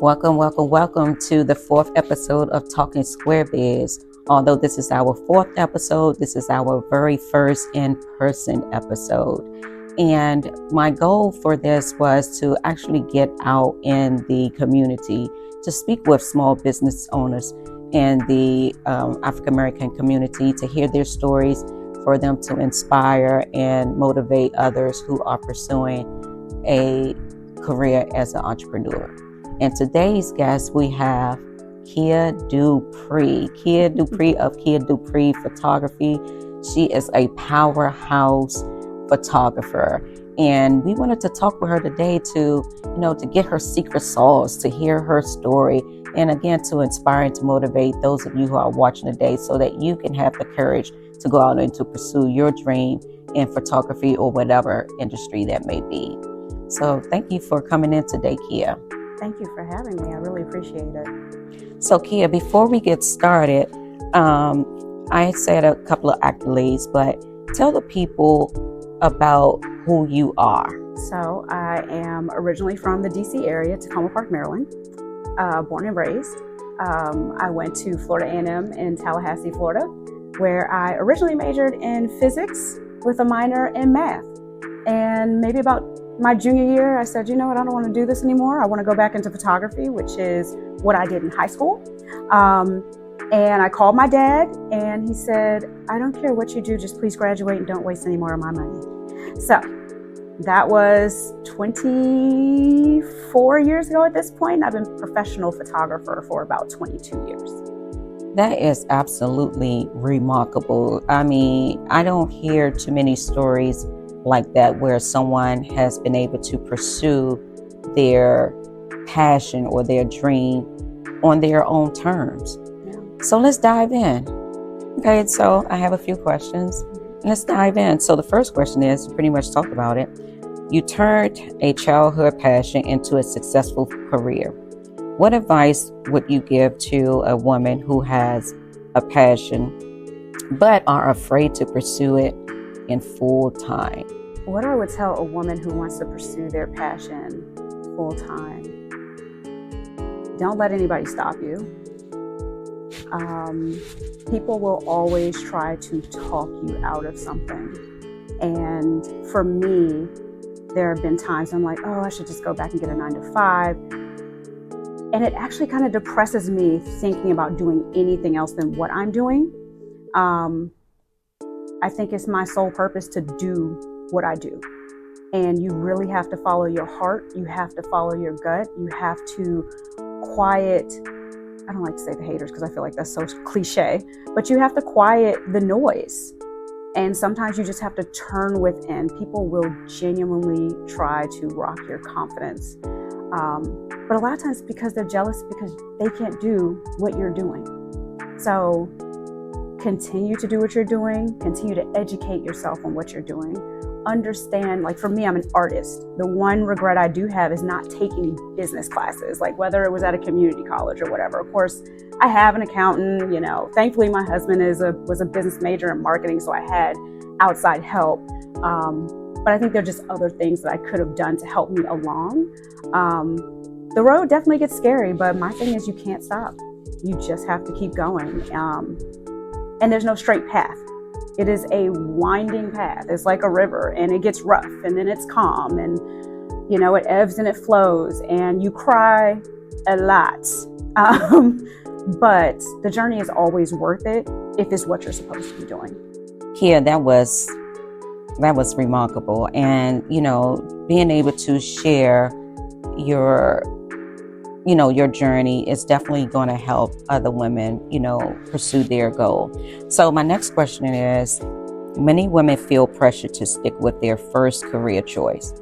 Welcome, welcome, welcome to the fourth episode of Talkin Square Biz. Although this is our fourth episode, this is our very first in-person episode. And my goal for this was to actually get out in the community to speak with small business owners in the African American community, to hear their stories, for them to inspire and motivate others who are pursuing a career as an entrepreneur. And today's guest, we have Kea Dupree. Kea Dupree of Kea Dupree Photography. She is a powerhouse photographer. And we wanted to talk with her today to get her secret sauce, to hear her story, and again, to inspire and to motivate those of you who are watching today so that you can have the courage to go out and to pursue your dream in photography or whatever industry that may be. So thank you for coming in today, Kea. Thank you for having me. I really appreciate it. So Kea, before we get started, I said a couple of accolades, but tell the people about who you are. So I am originally from the DC area, Tacoma Park, Maryland, born and raised. I went to Florida A&M in Tallahassee, Florida, where I originally majored in physics with a minor in math. And maybe about my junior year, I said, I don't want to do this anymore. I want to go back into photography, which is what I did in high school. And I called my dad and he said, I don't care what you do, just please graduate and don't waste any more of my money. So that was 24 years ago at this point. I've been a professional photographer for about 22 years. That is absolutely remarkable. I mean, I don't hear too many stories like that where someone has been able to pursue their passion or their dream on their own terms. Yeah. So let's dive in. Okay, so I have a few questions. Let's dive in. So the first question is, you pretty much talked about it. You turned a childhood passion into a successful career. What advice would you give to a woman who has a passion but are afraid to pursue it in full time? What I would tell a woman who wants to pursue their passion full time, don't let anybody stop you. People will always try to talk you out of something. And for me, there have been times I'm like, I should just go back and get a 9-to-5. And it actually kind of depresses me thinking about doing anything else than what I'm doing. I think it's my sole purpose to do what I do. And you really have to follow your heart. You have to follow your gut. You have to quiet, I don't like to say the haters because I feel like that's so cliche, but you have to quiet the noise. And sometimes you just have to turn within. People will genuinely try to rock your confidence. But a lot of times because they're jealous because they can't do what you're doing. So continue to do what you're doing, continue to educate yourself on what you're doing. Understand, like for me, I'm an artist. The one regret I do have is not taking business classes, like whether it was at a community college or whatever. Of course, I have an accountant, thankfully my husband was a business major in marketing, so I had outside help. But I think there are just other things that I could have done to help me along. The road definitely gets scary, but my thing is you can't stop. You just have to keep going. And there's no straight path. It is a winding path. It's like a river and it gets rough and then it's calm and, it ebbs and it flows and you cry a lot. But the journey is always worth it if it's what you're supposed to be doing. Kea, that was remarkable. And, being able to share your journey is definitely going to help other women, pursue their goal. So my next question is, many women feel pressure to stick with their first career choice.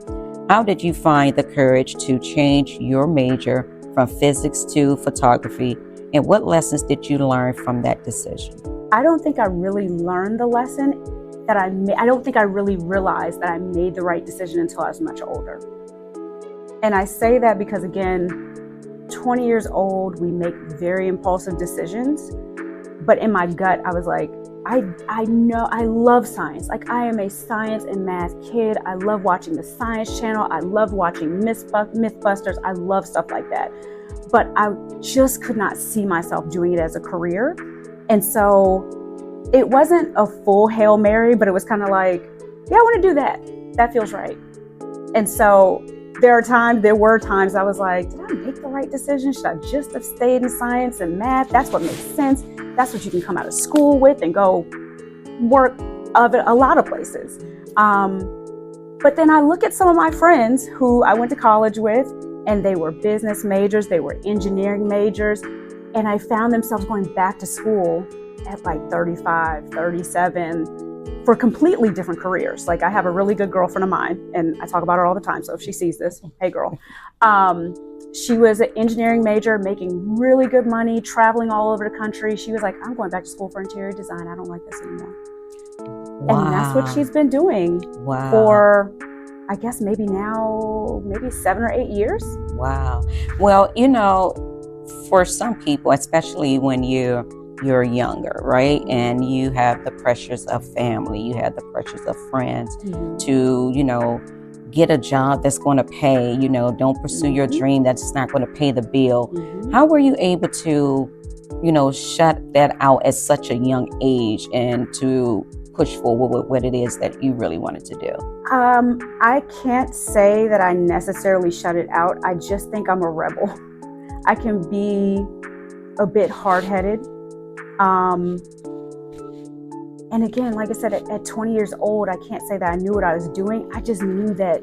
How did you find the courage to change your major from physics to photography? And what lessons did you learn from that decision? I don't think I really learned the lesson that I don't think I really realized that I made the right decision until I was much older. And I say that because, again, 20 years old, we make very impulsive decisions. But in my gut, I was like, I know I love science. Like, I am a science and math kid. I love watching the Science Channel. I love watching Mythbusters. I love stuff like that. but I just could not see myself doing it as a career. And so it wasn't a full Hail Mary, but it was kind of like, yeah, I want to do that. That feels right. And so there were times I was like, did I make the right decision? Should I just have stayed in science and math? That's what makes sense. That's what you can come out of school with and go work of a lot of places. But then I look at some of my friends who I went to college with, and they were business majors, they were engineering majors, and I found themselves going back to school at like 35, 37 for completely different careers. Like, I have a really good girlfriend of mine, and I talk about her all the time, so if she sees this, hey girl. She was an engineering major, making really good money, traveling all over the country. She was like, I'm going back to school for interior design. I don't like this anymore. Wow. And that's what she's been doing for, I guess maybe 7 or 8 years. Wow. Well, for some people, especially when you're younger, right? And you have the pressures of family, you have the pressures of friends to, get a job that's going to pay, don't pursue your dream that's not going to pay the bill. How were you able to, shut that out at such a young age and to push forward with what it is that you really wanted to do? I can't say that I necessarily shut it out. I just think I'm a rebel. I can be a bit hard-headed. And again, like I said, at 20 years old, I can't say that I knew what I was doing. I just knew that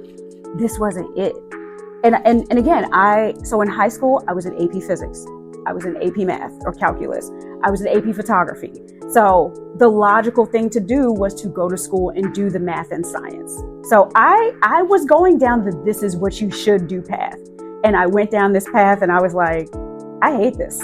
this wasn't it. And again, so in high school, I was in AP Physics. I was in AP Math or Calculus. I was in AP Photography. So the logical thing to do was to go to school and do the math and science. So I was going down the this is what you should do path. And I went down this path and I was like, I hate this.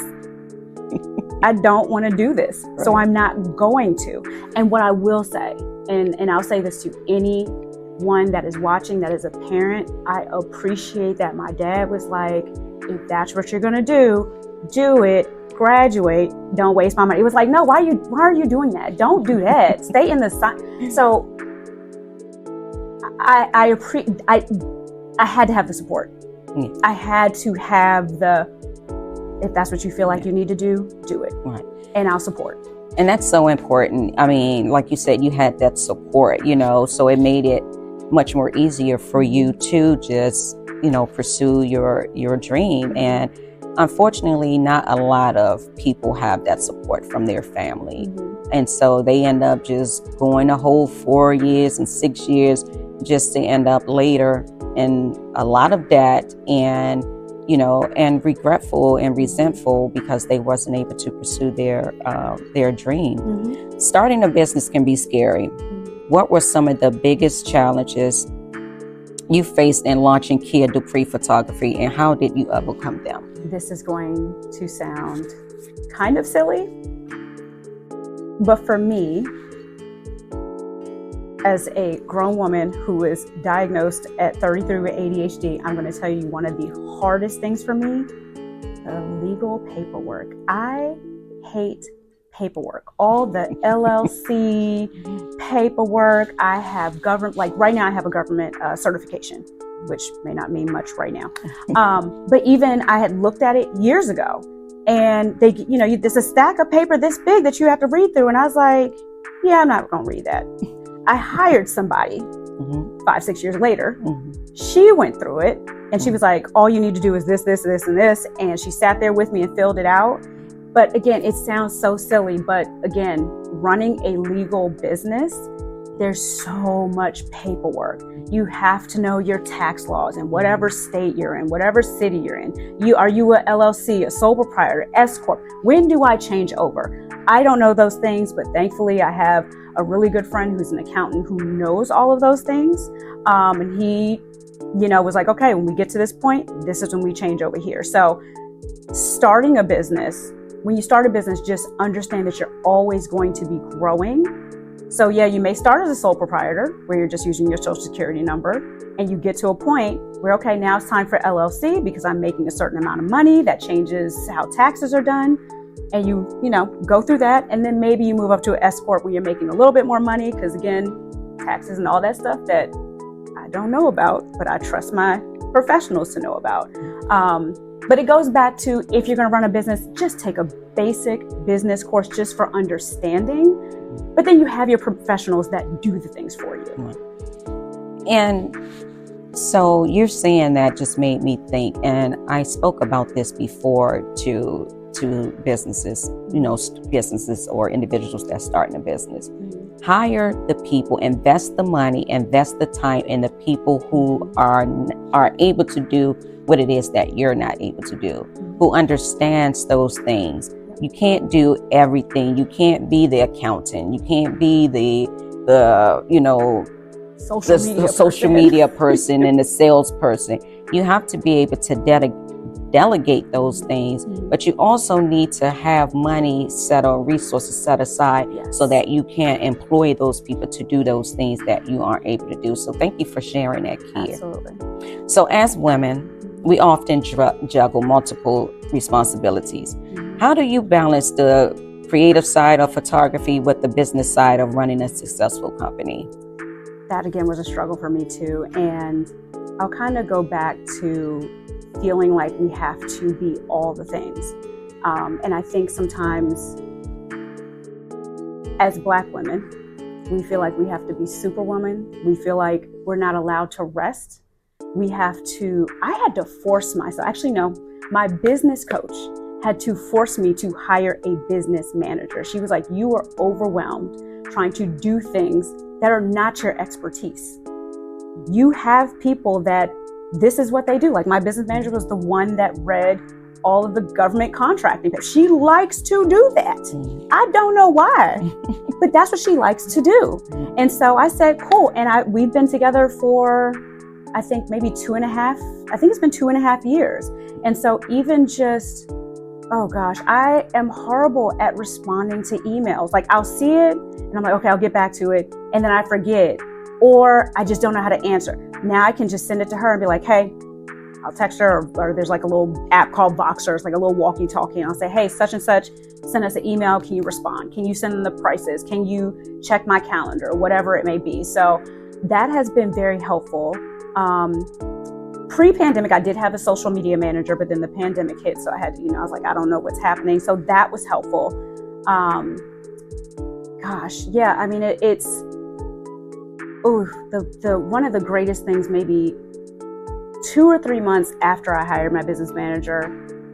I don't want to do this. Right. So I'm not going to. And what I will say, and I'll say this to anyone that is watching, that is a parent, I appreciate that my dad was like, if that's what you're going to do it, graduate, don't waste my money. It was like, no, why are you doing that? Don't do that. Stay in the science. So I had to have the support. I had to have if that's what you feel like you need to do it. Right. And I'll support. And that's so important. I mean, like you said, you had that support, so it made it much more easier for you to just, pursue your dream. And unfortunately, not a lot of people have that support from their family. And so they end up just going a whole 4 years and 6 years just to end up later in a lot of debt and regretful and resentful because they wasn't able to pursue their dream. Starting a business can be scary. What were some of the biggest challenges you faced in launching Kea Dupree Photography, and how did you overcome them? This is going to sound kind of silly, but for me, as a grown woman who was diagnosed at 33 with ADHD, I'm going to tell you one of the hardest things for me, the legal paperwork. I hate paperwork. All the LLC paperwork. I have right now I have a government certification, which may not mean much right now. But even I had looked at it years ago, and there's a stack of paper this big that you have to read through. And I was like, yeah, I'm not going to read that. I hired somebody 5-6 years later. She went through it and she was like, all you need to do is this, this, this, and this. And she sat there with me and filled it out. But again, it sounds so silly, but again, running a legal business, there's so much paperwork. You have to know your tax laws in whatever state you're in, whatever city you're in. Are you a LLC, a sole proprietor, S Corp? When do I change over? I don't know those things, but thankfully I have a really good friend who's an accountant who knows all of those things. And he, was like, okay, when we get to this point, this is when we change over here. So when you start a business, just understand that you're always going to be growing. So yeah, you may start as a sole proprietor where you're just using your social security number, and you get to a point where, okay, now it's time for LLC because I'm making a certain amount of money. That changes how taxes are done. And you go through that. And then maybe you move up to an S Corp where you're making a little bit more money because, again, taxes and all that stuff that I don't know about, but I trust my professionals to know about. But it goes back to, if you're going to run a business, just take a basic business course just for understanding. But then you have your professionals that do the things for you. And so you're saying that just made me think, and I spoke about this before to businesses, businesses or individuals that start in a business. Hire the people, invest the money, invest the time in the people who are able to do what it is that you're not able to do, who understands those things. You can't do everything. You can't be the accountant. You can't be the social media person and the salesperson. You have to be able to delegate those things, but you also need to have money set or resources set aside so that you can employ those people to do those things that you aren't able to do. So thank you for sharing that, Kea. Absolutely. So as women, we often juggle multiple responsibilities. How do you balance the creative side of photography with the business side of running a successful company? That again was a struggle for me too. And I'll kind of go back to feeling like we have to be all the things. And I think sometimes as Black women, we feel like we have to be superwoman. We feel like we're not allowed to rest. I had to force myself. Actually, no, my business coach had to force me to hire a business manager. She was like, you are overwhelmed trying to do things that are not your expertise. You have people that this is what they do. Like, my business manager was the one that read all of the government contracting. She likes to do that. I don't know why, but that's what she likes to do. And so I said, cool. And we've been together for, I think maybe 2.5. I think it's been 2.5 years. And so even just, oh gosh, I am horrible at responding to emails. Like, I'll see it and I'm like, okay, I'll get back to it. And then I forget, or I just don't know how to answer. Now I can just send it to her and be like, hey, I'll text her, or there's like a little app called Voxer. It's like a little walkie-talkie. And I'll say, hey, such and such, send us an email. Can you respond? Can you send them the prices? Can you check my calendar? Whatever it may be. So that has been very helpful. Pre-pandemic, I did have a social media manager, but then the pandemic hit. So I had to, I was like, I don't know what's happening. So that was helpful. Gosh, yeah, I mean, it's one of the greatest things, maybe 2 or 3 months after I hired my business manager,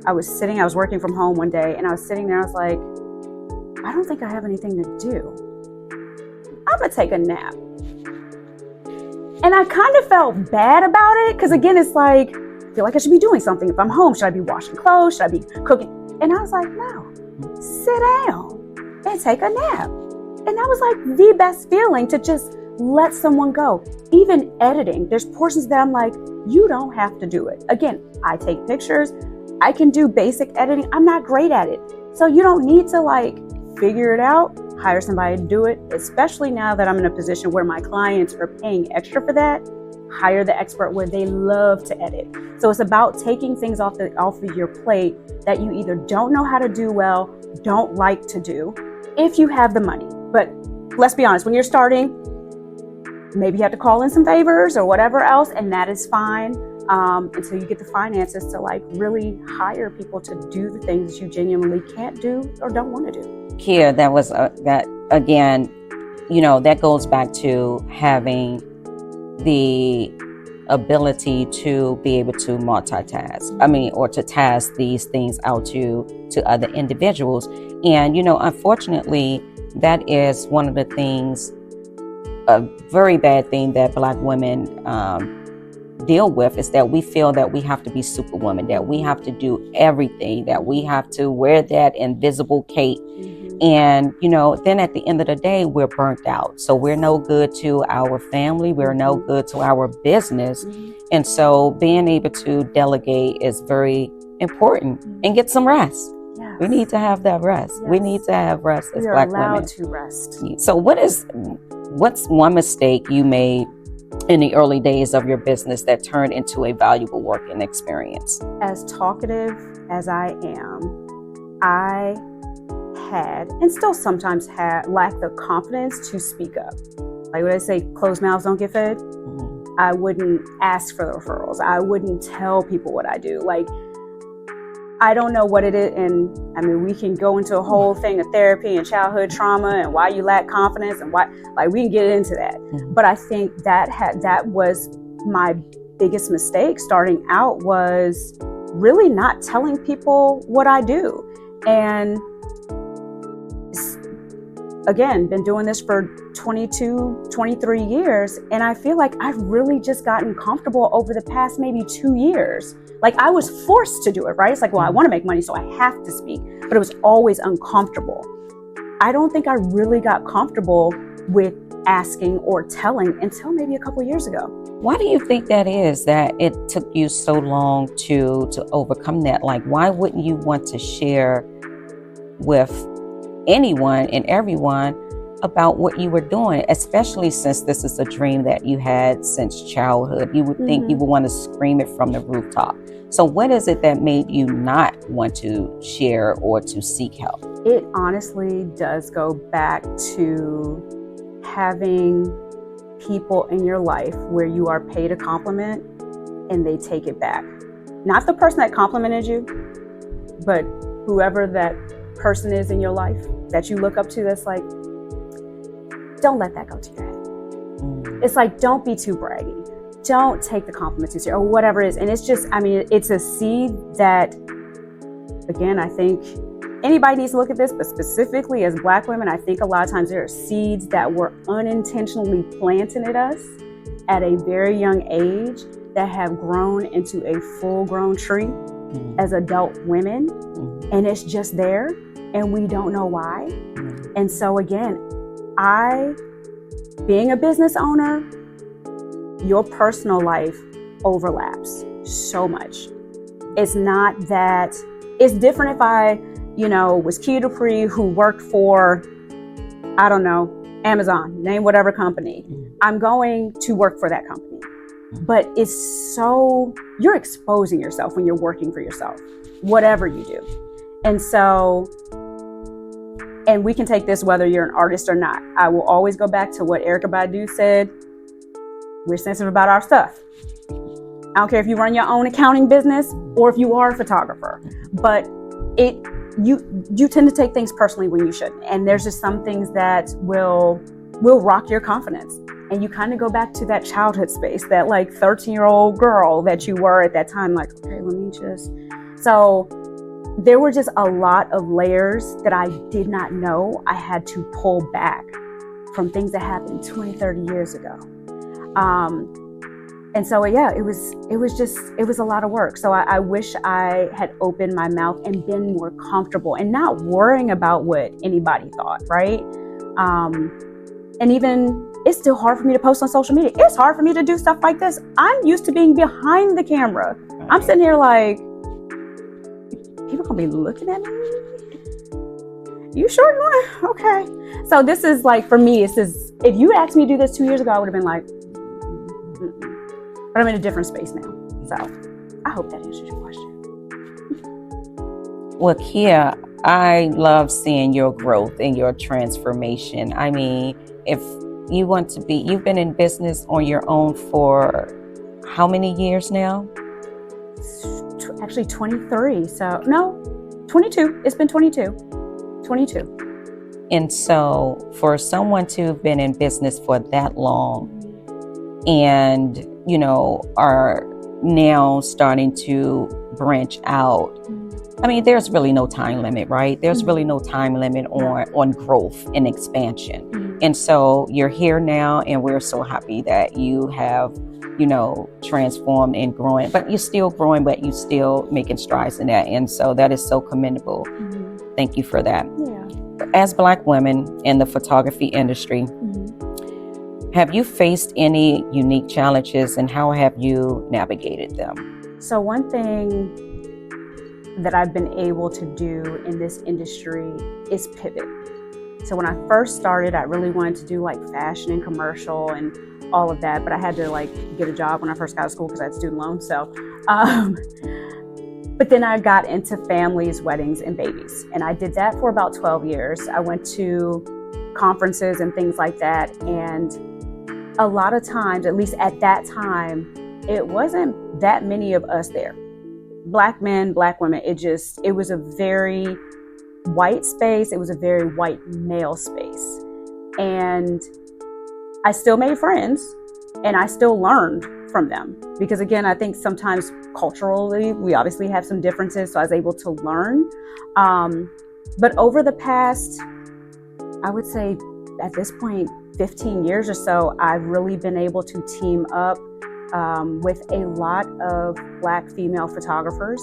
I was working from home one day, and I was sitting there, I was like, I don't think I have anything to do. I'm gonna take a nap. And I kind of felt bad about it, because again, it's like, I feel like I should be doing something. If I'm home, should I be washing clothes? Should I be cooking? And I was like, no, sit down and take a nap. And that was like the best feeling, to just let someone go. Even editing, there's portions that I'm like, you don't have to do it. Again, I take pictures. I can do basic editing. I'm not great at it. So you don't need to like figure it out, hire somebody to do it, especially now that I'm in a position where my clients are paying extra for that. Hire the expert where they love to edit. So it's about taking things off of your plate that you either don't know how to do well, don't like to do, if you have the money. But let's be honest, when you're starting, maybe you have to call in some favors or whatever else, and that is fine until you get the finances to like really hire people to do the things you genuinely can't do or don't want to do. Kea, that was that again, that goes back to having the ability to be able to multitask. Or to task these things out to other individuals. And, unfortunately, that is one of the things, a very bad thing that Black women deal with, is that we feel that we have to be superwoman, that we have to do everything, that we have to wear that invisible cape. And, then at the end of the day, we're burnt out. So we're no good to our family. We're no good to our business. And so being able to delegate is very important, and get some rest. Yes. We need to have that rest. Yes. We need to have rest as Black women. We are allowed to rest. So what's one mistake you made in the early days of your business that turned into a valuable working experience? As talkative as I am, I had, and still sometimes lack the confidence to speak up. Like when I say closed mouths don't get fed, I wouldn't ask for the referrals. I wouldn't tell people what I do. Like, I don't know what it is. And I mean, we can go into a whole thing of therapy and childhood trauma and why you lack confidence and why, like, we can get into that. Mm-hmm. But I think that was my biggest mistake starting out, was really not telling people what I do. And again, been doing this for 22, 23 years. And I feel like I've really just gotten comfortable over the past maybe 2 years. Like, I was forced to do it, right? It's like, well, I want to make money, so I have to speak, but it was always uncomfortable. I don't think I really got comfortable with asking or telling until maybe a couple years ago. Why do you think that is, that it took you so long to overcome that? Like, why wouldn't you want to share with anyone and everyone about what you were doing, especially since this is a dream that you had since childhood? You would think you would want to scream it from the rooftop. So what is it that made you not want to share or to seek help? It honestly does go back to having people in your life where you are paid a compliment and they take it back. Not the person that complimented you, but whoever that person is in your life that you look up to, that's like, don't let that go to your head. It's like, don't be too braggy. Don't take the compliments too serious, or whatever it is. And it's just, I mean, it's a seed that, again, I think anybody needs to look at this, but specifically as Black women, I think a lot of times there are seeds that were unintentionally planted in us at a very young age that have grown into a full-grown tree as adult women. And it's just there, and we don't know why. And so again, being a business owner, your personal life overlaps so much. It's not that, it's different if I, was Kea Dupree who worked for, I don't know, Amazon, name whatever company. I'm going to work for that company. But you're exposing yourself when you're working for yourself, whatever you do. And so, and we can take this whether you're an artist or not. I will always go back to what Erykah Badu said. We're sensitive about our stuff. I don't care if you run your own accounting business or if you are a photographer, but you tend to take things personally when you shouldn't. And there's just some things that will rock your confidence. And you kind of go back to that childhood space, that like 13-year-old girl that you were at that time, like, okay, let me just. So there were just a lot of layers that I did not know I had to pull back from things that happened 20, 30 years ago. And so, yeah, it was a lot of work. So I wish I had opened my mouth and been more comfortable and not worrying about what anybody thought, right? And even, it's still hard for me to post on social media. It's hard for me to do stuff like this. I'm used to being behind the camera. I'm sitting here like, people gonna be looking at me? You sure you want? Okay. So this is like, for me, if you asked me to do this 2 years ago, I would have been like, but I'm in a different space now. So I hope that answers your question. Well, Kea, I love seeing your growth and your transformation. I mean, if you want to be, you've been in business on your own for how many years now? Actually 23. So no, 22. It's been 22. 22. And so for someone to have been in business for that long and, are now starting to branch out, I mean, there's really no time limit, right? There's really no time limit on growth and expansion. And so you're here now, and we're so happy that you have, transformed and growing, but you're still growing, but you're still making strides in that. And so that is so commendable. Thank you for that. Yeah. As Black women in the photography industry, have you faced any unique challenges, and how have you navigated them? So one thing that I've been able to do in this industry is pivot. So when I first started, I really wanted to do like fashion and commercial and all of that, but I had to like get a job when I first got to school because I had student loans. So, but then I got into families, weddings, and babies. And I did that for about 12 years. I went to conferences and things like that. And a lot of times, at least at that time, it wasn't that many of us there. Black men, Black women, it was a very white space. It was a very white male space. And I still made friends and I still learned from them. Because again, I think sometimes culturally, we obviously have some differences. So I was able to learn. But over the past, I would say at this point, 15 years or so, I've really been able to team up with a lot of Black female photographers.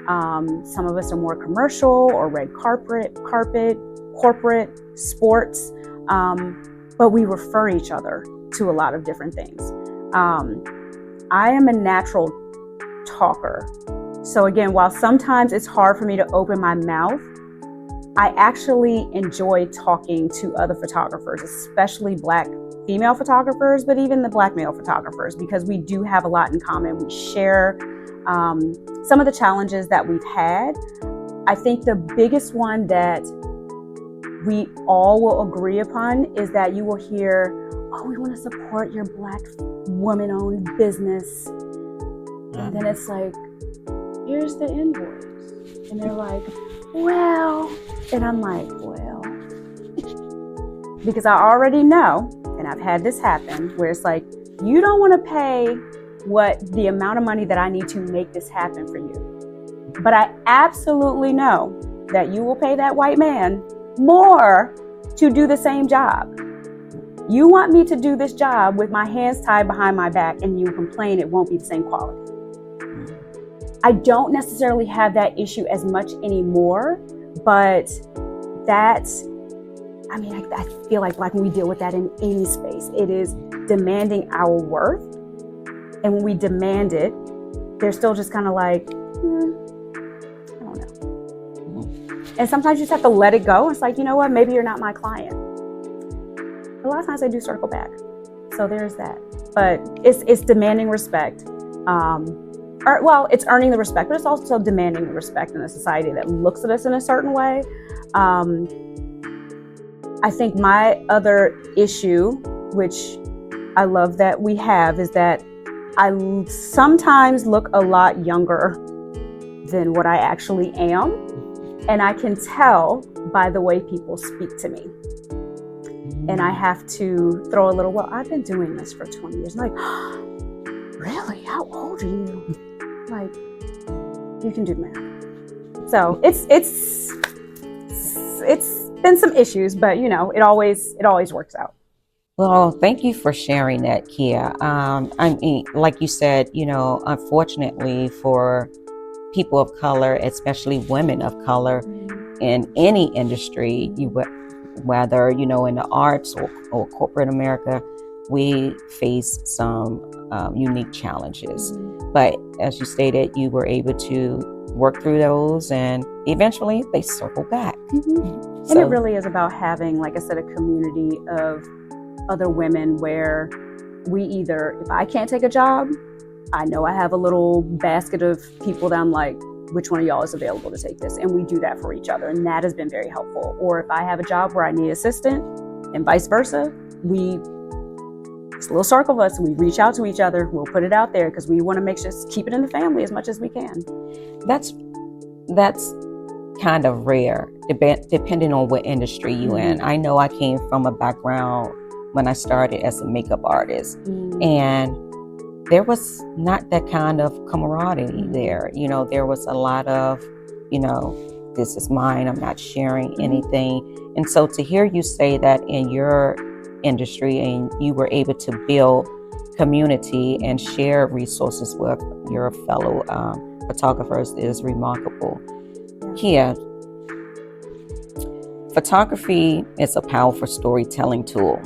Some of us are more commercial or red carpet, corporate, sports, but we refer each other to a lot of different things. I am a natural talker. So again, while sometimes it's hard for me to open my mouth, I actually enjoy talking to other photographers, especially Black female photographers, but even the Black male photographers, because we do have a lot in common. We share some of the challenges that we've had. I think the biggest one that we all will agree upon is that you will hear, oh, we want to support your Black woman-owned business. And then it's like, here's the invoice. And they're like, well, and I'm like, well, because I already know, and I've had this happen, where it's like, you don't want to pay what the amount of money that I need to make this happen for you. But I absolutely know that you will pay that white man more to do the same job. You want me to do this job with my hands tied behind my back and you complain it won't be the same quality. I don't necessarily have that issue as much anymore, but that's, I feel like when we deal with that in any space, it is demanding our worth. And when we demand it, they're still just kind of like, I don't know. And sometimes you just have to let it go. It's like, you know what, maybe you're not my client. A lot of times I do circle back. So there's that. But it's demanding respect. It's earning the respect, but it's also demanding the respect in a society that looks at us in a certain way. I think my other issue, which I love that we have, is that I sometimes look a lot younger than what I actually am. And I can tell by the way people speak to me. And I have to throw a little, well, I've been doing this for 20 years. I'm like, oh, really? How old are you? Like, you can do the math. So it's been some issues, but you know, it always works out. Well, thank you for sharing that, Kea. I mean, like you said, you know, unfortunately for people of color, especially women of color, in any industry, whether, you know, in the arts or corporate America, we face some unique challenges. But as you stated, you were able to work through those and eventually they circle back. Mm-hmm. And it really is about having, like I said, a community of other women where we either, if I can't take a job, I know I have a little basket of people that I'm like, which one of y'all is available to take this? And we do that for each other. And that has been very helpful. Or if I have a job where I need assistant and vice versa, it's a little circle of us. We reach out to each other. We'll put it out there because we want to make sure keep it in the family as much as we can. That's kind of rare, depending on what industry you in. I know I came from a background when I started as a makeup artist, and there was not that kind of camaraderie there. You know, there was a lot of, you know, this is mine, I'm not sharing anything. And so to hear you say that in your industry and you were able to build community and share resources with your fellow photographers is remarkable. Kea, photography is a powerful storytelling tool.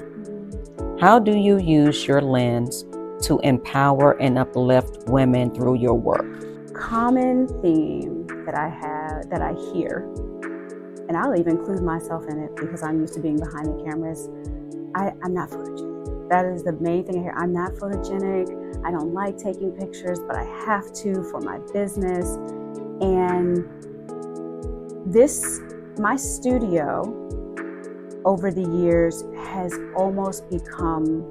How do you use your lens to empower and uplift women through your work? Common theme that I hear, and I'll even include myself in it because I'm used to being behind the cameras. I'm not photogenic. That is the main thing I hear. I'm not photogenic. I don't like taking pictures, but I have to for my business. And my studio over the years has almost become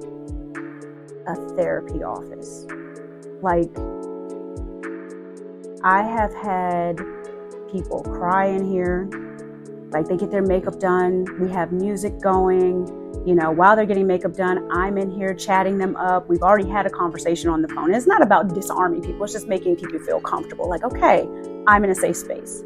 a therapy office. Like, I have had people cry in here, like they get their makeup done. We have music going, you know, while they're getting makeup done, I'm in here chatting them up. We've already had a conversation on the phone. And it's not about disarming people. It's just making people feel comfortable. Like, okay, I'm in a safe space.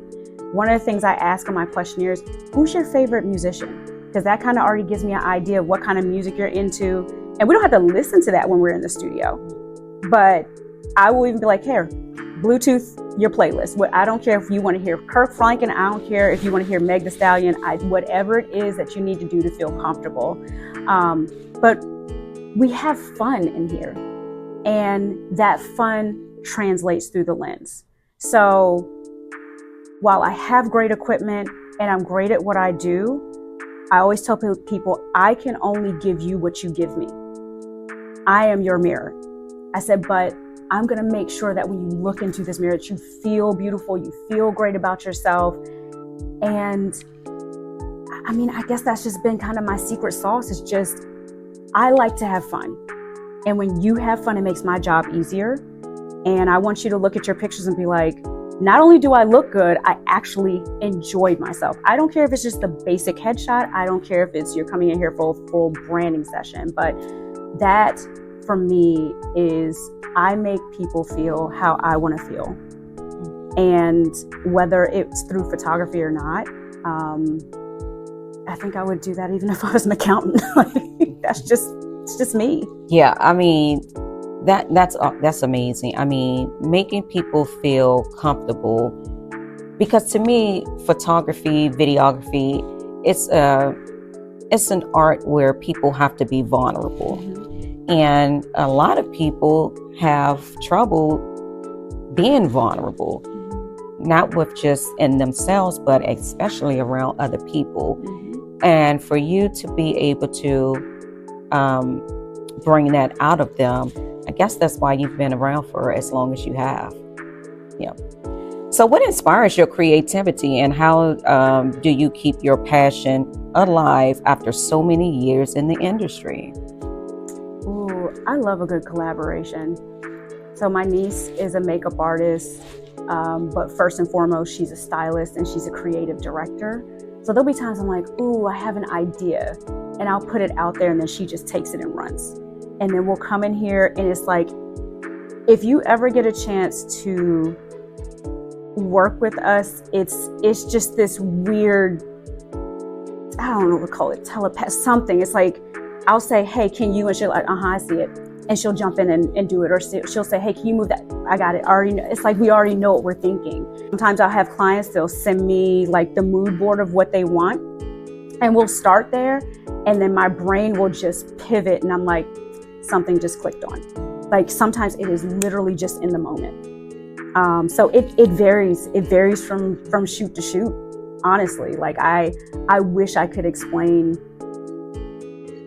One of the things I ask on my questionnaires, who's your favorite musician? Because that kind of already gives me an idea of what kind of music you're into. And we don't have to listen to that when we're in the studio. But I will even be like, here, Bluetooth your playlist. I don't care if you want to hear Kirk Franklin. I don't care if you want to hear Meg Thee Stallion. Whatever it is that you need to do to feel comfortable. But we have fun in here. And that fun translates through the lens. So while I have great equipment and I'm great at what I do, I always tell people, I can only give you what you give me. I am your mirror. I said, but I'm going to make sure that when you look into this mirror, that you feel beautiful, you feel great about yourself. And I mean, I guess that's just been kind of my secret sauce. It's just, I like to have fun. And when you have fun, it makes my job easier. And I want you to look at your pictures and be like, not only do I look good, I actually enjoyed myself. I don't care if it's just the basic headshot. I don't care if it's you're coming in here for a full branding session. But that, for me, is I make people feel how I want to feel. And whether it's through photography or not, I think I would do that even if I was an accountant. It's just me. Yeah, I mean, that's amazing. I mean, making people feel comfortable, because to me, photography, videography, it's an art where people have to be vulnerable. Mm-hmm. And a lot of people have trouble being vulnerable, not with just in themselves, but especially around other people. Mm-hmm. And for you to be able to bring that out of them, I guess that's why you've been around for as long as you have. Yeah. So what inspires your creativity, and how do you keep your passion alive after so many years in the industry? Ooh, I love a good collaboration. So my niece is a makeup artist, but first and foremost, she's a stylist and she's a creative director. So there'll be times I'm like, ooh, I have an idea, and I'll put it out there, and then she just takes it and runs. And then we'll come in here, and it's like, if you ever get a chance to work with us, it's just this weird, I don't know what to call it, telepath something. It's like, I'll say, hey, can you? And she'll like, I see it. And she'll jump in and do it. Or she'll say, hey, can you move that? I got it. I already know. It's like we already know what we're thinking. Sometimes I'll have clients, they'll send me like the mood board of what they want. And we'll start there. And then my brain will just pivot. And I'm like, something just clicked on. Like sometimes it is literally just in the moment. So it varies. It varies from shoot to shoot, honestly. Like I wish I could explain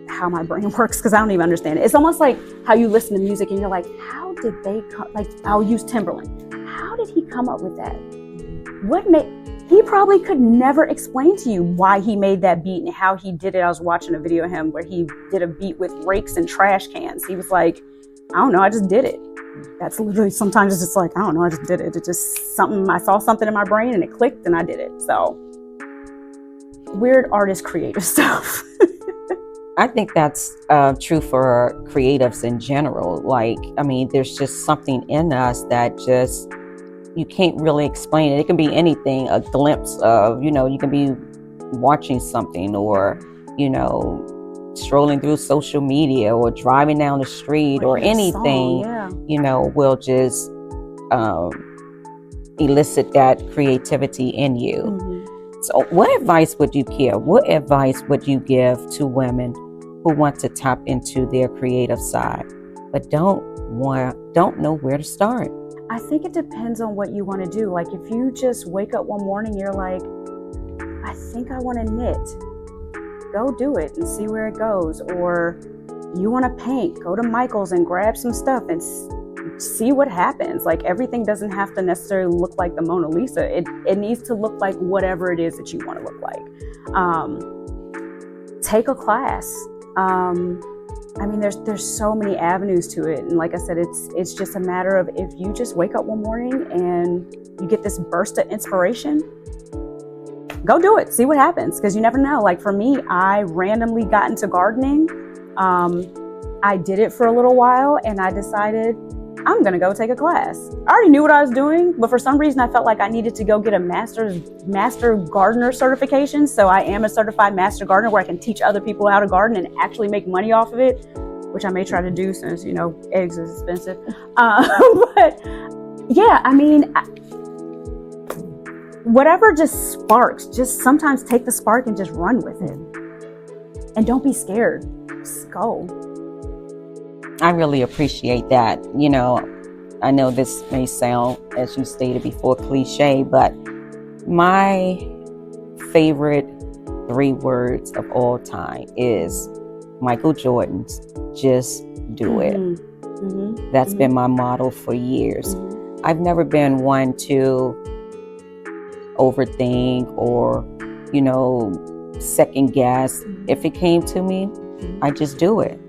how my brain works, because I don't even understand it. It's almost like how you listen to music and you're like, how did they come? Like, I'll use Timberland. How did he come up with that? He probably could never explain to you why he made that beat and how he did it. I was watching a video of him where he did a beat with rakes and trash cans. He was like, I don't know, I just did it. That's literally, sometimes it's just like, I don't know, I just did it. It's just something, I saw something in my brain and it clicked and I did it. So weird artist creative stuff. I think that's true for creatives in general. Like, I mean, there's just something in us that just, you can't really explain it. It can be anything, a glimpse of, you can be watching something, or, strolling through social media, or driving down the street, or anything, will just elicit that creativity in you. Mm-hmm. So what advice would you give? What advice would you give to women who want to tap into their creative side, but don't know where to start? I think it depends on what you want to do. Like if you just wake up one morning, you're like, I think I want to knit. Go do it and see where it goes. Or you want to paint, go to Michael's and grab some stuff and see what happens. Like everything doesn't have to necessarily look like the Mona Lisa. It needs to look like whatever it is that you want to look like. Take a class. I mean, there's so many avenues to it. And like I said, it's just a matter of, if you just wake up one morning and you get this burst of inspiration, go do it. See what happens. Because you never know. Like for me, I randomly got into gardening. I did it for a little while and I decided I'm going to go take a class. I already knew what I was doing, but for some reason I felt like I needed to go get a master gardener certification. So I am a certified master gardener where I can teach other people how to garden and actually make money off of it, which I may try to do since, eggs is expensive. But yeah, I mean, whatever just sparks, just sometimes take the spark and just run with it. And don't be scared. Just go. I really appreciate that. I know this may sound, as you stated before, cliche, but my favorite 3 words of all time is Michael Jordan's "Just Do It." Mm-hmm. That's been my motto for years. Mm-hmm. I've never been one to overthink or, second guess. If it came to me, I just do it.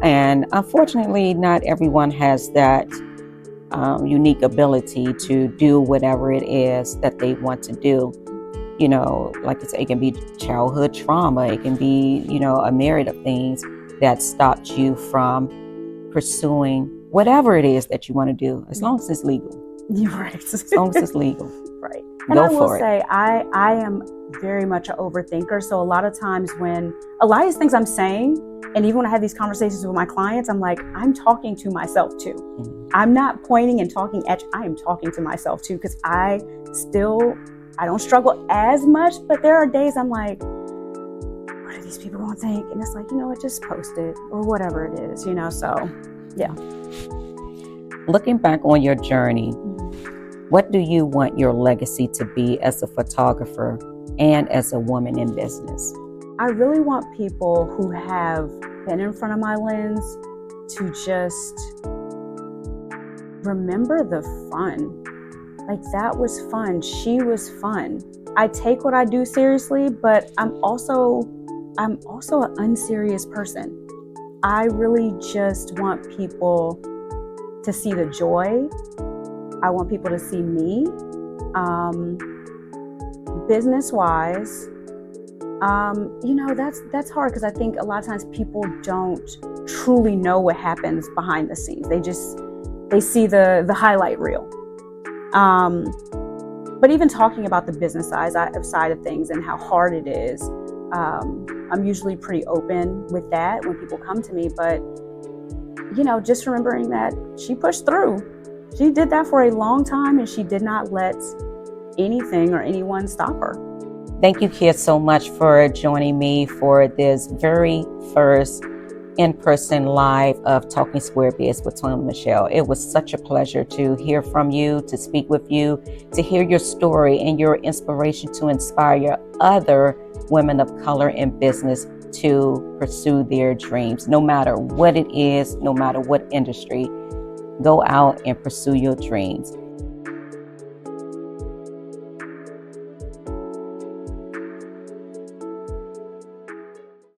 And unfortunately, not everyone has that unique ability to do whatever it is that they want to do. Like I said, it can be childhood trauma. It can be, a myriad of things that stopped you from pursuing whatever it is that you want to do, as long as it's legal. You're right. As long as it's legal. Right. Go and I will for it. say, I am very much an overthinker. So a lot of times when a lot of these things I'm saying, and even when I have these conversations with my clients, I'm like, I'm talking to myself too. Mm-hmm. I'm not pointing and talking at you. I am talking to myself too, because I don't struggle as much, but there are days I'm like, what are these people going to think? And it's like, just post it or whatever it is, so yeah. Looking back on your journey, what do you want your legacy to be as a photographer and as a woman in business? I really want people who have been in front of my lens to just remember the fun. Like, that was fun. She was fun. I take what I do seriously, but I'm also an unserious person. I really just want people to see the joy. I want people to see me. Business-wise, that's hard, because I think a lot of times people don't truly know what happens behind the scenes. They see the highlight reel. But even talking about the business side of things and how hard it is, I'm usually pretty open with that when people come to me. But, just remembering that she pushed through. She did that for a long time, and she did not let anything or anyone stop her. Thank you, Kea, so much for joining me for this very first in-person live of Talkin Square Biz with Tona Michelle. It was such a pleasure to hear from you, to speak with you, to hear your story and your inspiration to inspire other women of color in business to pursue their dreams. No matter what it is, no matter what industry, go out and pursue your dreams.